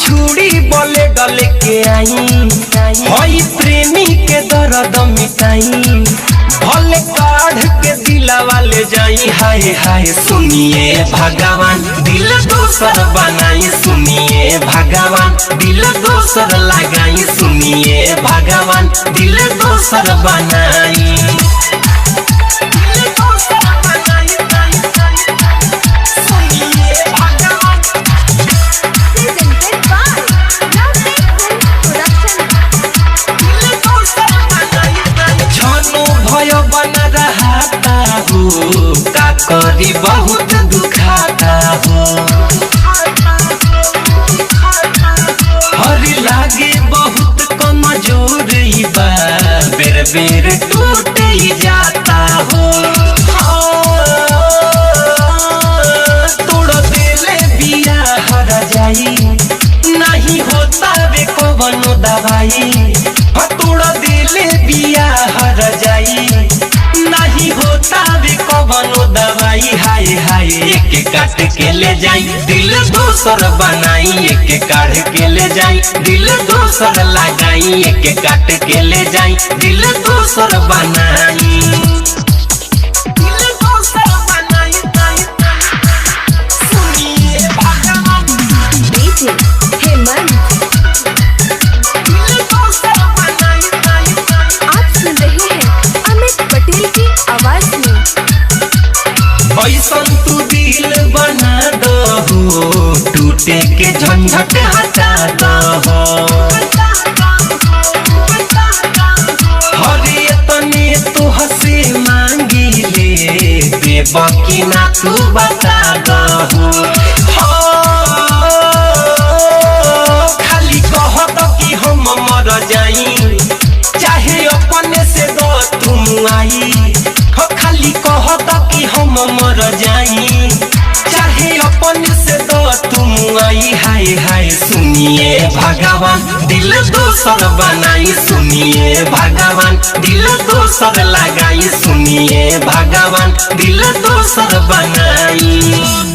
छुड़ी बोले डले के आई हई प्रेमी के दर्द मिटाई भले काढ़ के दिला वाले जाई हाय हाय सुनिए भगवान दिल दोसर बनाई सुनिए भगवान दिल दोसर लगाई सुनिए भगवान दिल दोसर बनाई का करी बहुत दुखाता हो हरी लागे बहुत कमजोर बा बेर बेर टूट जाता हो तोड़ देले बिया हर जाई नहीं होता वे कवनो दवाई तोड़ देले बिया हर जाई नहीं होता वे कवनो दवाई हाय हाय एक काट के ले जाई दिल दोसर बनाई एक काढ़ के ले जाई दिल दोसर लगाई एक काट के ले जाई दिल दोसर बनाई सुनिए भगवान डीजे हेमंत आप सुन रहे हैं अमित पटेल की आवाज में ऐसन तू दिल बना दहो टूटे के झंझट हटा दहो हरे तने तो हसे मांगी ले देवा की ना तू बता दहो खाली कह दो कि हम मर जाई चाहे अपने से दो तुम आई खाली कह दो कि हम मर जाई चाहे अपने से दो तुम आई हाय हाय सुनिए भगवान दिल दोसर बनाई सुनिए भगवान दिल दोसर लगाई सुनिए भगवान दिल दोसर बनाई।